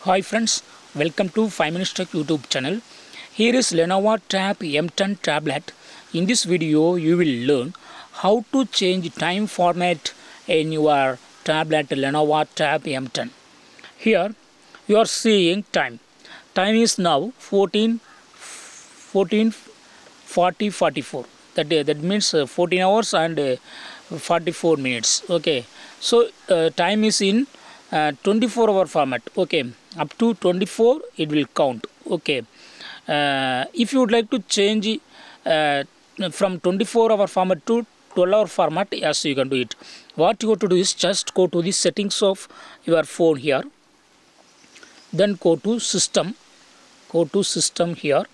Hi friends, welcome to 5 Minutes Tech YouTube channel. Here is Lenovo Tab M10 tablet. In this video, you will learn how to change time format in your tablet Lenovo Tab M10. Here, you are seeing time. Time is now 14:40:44. That means 14 hours and 44 minutes. Okay, so time is in 24-hour format. Okay, up to 24 it will count. Okay, if you would like to change from 24-hour format to 12-hour format, yes, you can do it. What you have to do is just go to the settings of your phone here, then go to system here,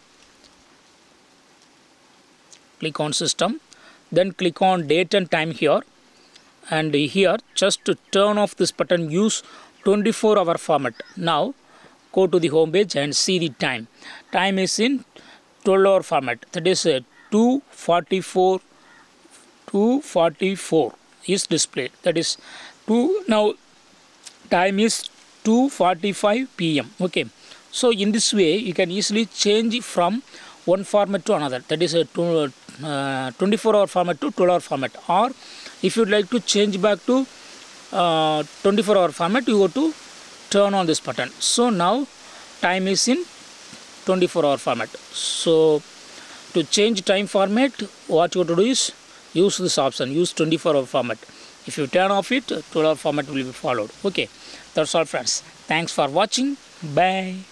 click on system, then click on date and time here, and here just to turn off this button, use 24-hour format. Now go to the home page and see the time. Time is in 12-hour format, that is 2:44 is displayed. That is 2. Now time is 2:45 p.m. Okay, so in this way you can easily change from one format to another, that is a 24-hour format to 12-hour format. Or if you would like to change back to 24-hour format, you go to turn on this button. So now time is in 24-hour format. So to change time format, what you have to do is use this option, use 24-hour format. If you turn off it, 12-hour format will be followed. Okay, that's all friends. Thanks for watching. Bye.